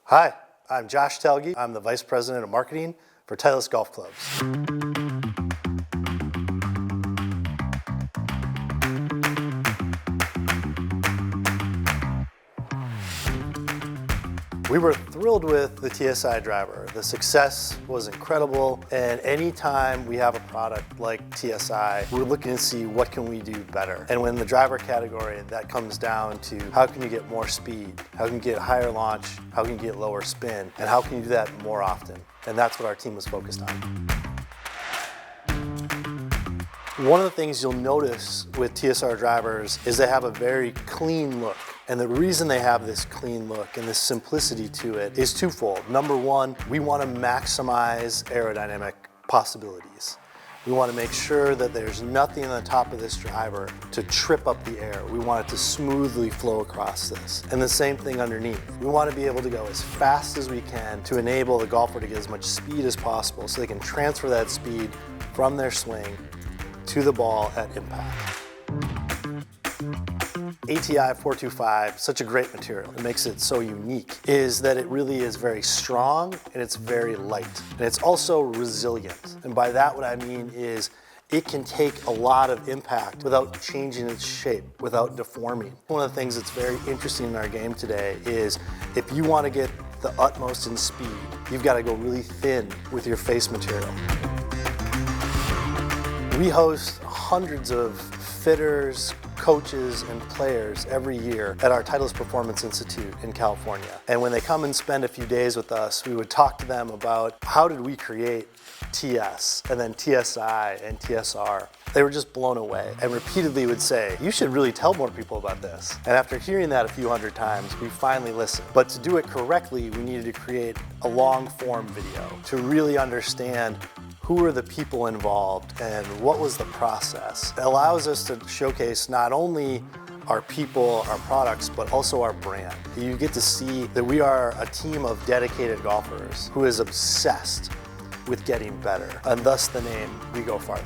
Hi, I'm Josh Telge. I'm the Vice President of Marketing for Titleist Golf Clubs. We were thrilled with the TSI driver. The success was incredible, and anytime we have a product like TSI, we're looking to see what can we do better. And when the driver category, that comes down to how can you get more speed, how can you get higher launch, how can you get lower spin, and how can you do that more often. And that's what our team was focused on. One of the things you'll notice with TSR drivers is they have a very clean look. And the reason they have this clean look and this simplicity to it is twofold. Number one, we want to maximize aerodynamic possibilities. We want to make sure that there's nothing on the top of this driver to trip up the air. We want it to smoothly flow across this. And the same thing underneath. We want to be able to go as fast as we can to enable the golfer to get as much speed as possible so they can transfer that speed from their swing to the ball at impact. ATI 425, such a great material, it makes it so unique, is that it really is very strong and it's very light. And it's also resilient. And by that what I mean is it can take a lot of impact without changing its shape, without deforming. One of the things that's very interesting in our game today is if you want to get the utmost in speed, you've got to go really thin with your face material. We host hundreds of fitters, coaches, and players every year at our Titleist Performance Institute in California. And when they come and spend a few days with us, we would talk to them about how did we create TS, and then TSI and TSR. They were just blown away and repeatedly would say, you should really tell more people about this. And after hearing that a few hundred times, we finally listened. But to do it correctly, we needed to create a long form video to really understand who were the people involved and what was the process. It allows us to showcase not only our people, our products, but also our brand. You get to see that we are a team of dedicated golfers who is obsessed with getting better, and thus the name We Go Farther.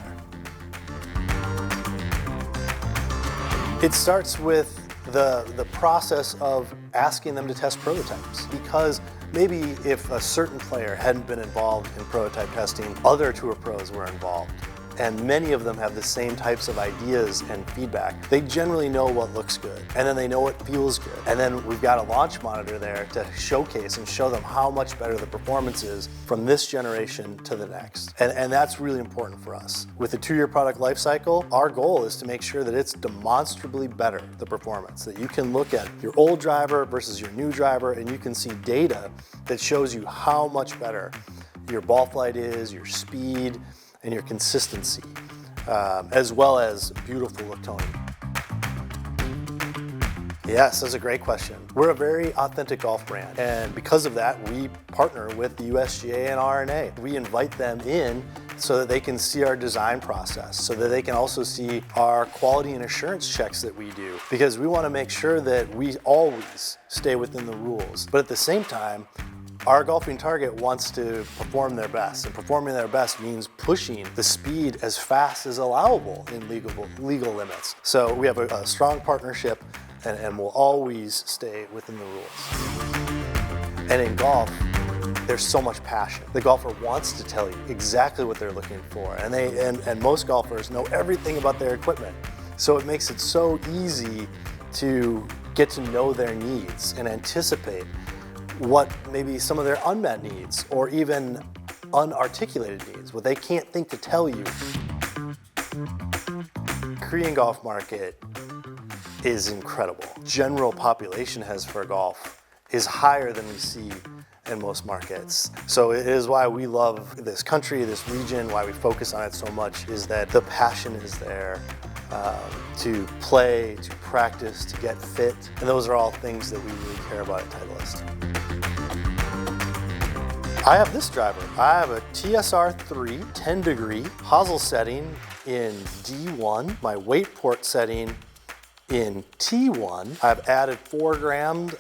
It starts with the process of asking them to test prototypes, because maybe if a certain player hadn't been involved in prototype testing, other tour pros were involved, and many of them have the same types of ideas and feedback. They generally know what looks good, and then they know what feels good. And then we've got a launch monitor there to showcase and show them how much better the performance is from this generation to the next. And that's really important for us. With the 2-year product life cycle, our goal is to make sure that it's demonstrably better, the performance, that you can look at your old driver versus your new driver, and you can see data that shows you how much better your ball flight is, your speed, and your consistency, as well as beautiful look toning. Yes, that's a great question. We're a very authentic golf brand, and because of that, we partner with the USGA and RNA. We invite them in so that they can see our design process, so that they can also see our quality and assurance checks that we do, because we want to make sure that we always stay within the rules. But at the same time, our golfing target wants to perform their best, and performing their best means pushing the speed as fast as allowable in legal limits. So we have a strong partnership, and we'll always stay within the rules. And in golf, there's so much passion. The golfer wants to tell you exactly what they're looking for, and most golfers know everything about their equipment. So it makes it so easy to get to know their needs and anticipate what maybe some of their unmet needs or even unarticulated needs, what they can't think to tell you. Korean golf market is incredible. General population has for golf is higher than we see in most markets. So it is why we love this country, this region, why we focus on it so much, is that the passion is there to play, to practice, to get fit. And those are all things that we really care about at Titleist. I have this driver. I have a TSR3 10 degree hosel setting in D1. My weight port setting In T1, I've added 4 gram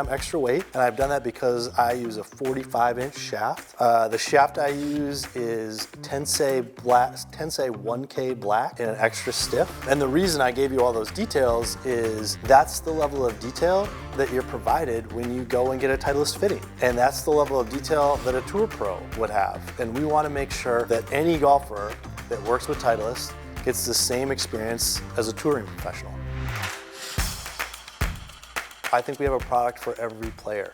extra weight, and I've done that because I use a 45-inch shaft. The shaft I use is Tensei 1K black and an extra stiff. And the reason I gave you all those details is that's the level of detail that you're provided when you go and get a Titleist fitting. And that's the level of detail that a tour pro would have. And we want to make sure that any golfer that works with Titleist gets the same experience as a touring professional. I think we have a product for every player.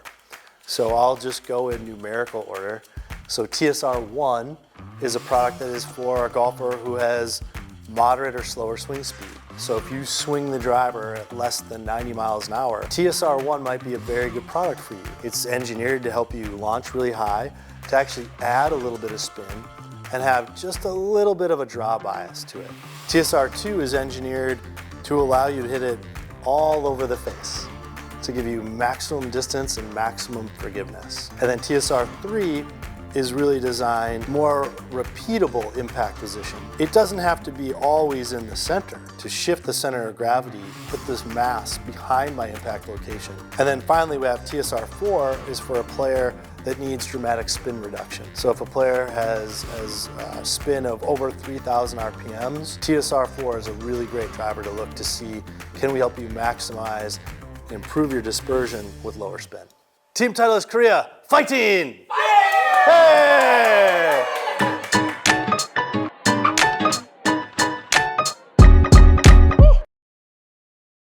So I'll just go in numerical order. So TSR1 is a product that is for a golfer who has moderate or slower swing speed. So if you swing the driver at less than 90 miles an hour, TSR1 might be a very good product for you. It's engineered to help you launch really high, to actually add a little bit of spin, and have just a little bit of a draw bias to it. TSR2 is engineered to allow you to hit it all over the face, to give you maximum distance and maximum forgiveness. And then TSR3 is really designed more repeatable impact position. It doesn't have to be always in the center. To shift the center of gravity, put this mass behind my impact location. And then finally we have TSR4 is for a player that needs dramatic spin reduction. So if a player has a spin of over 3,000 RPMs, TSR4 is a really great driver to look to see, can we help you maximize, improve your dispersion with lower spin. Team Titleist Korea, fighting! Hey!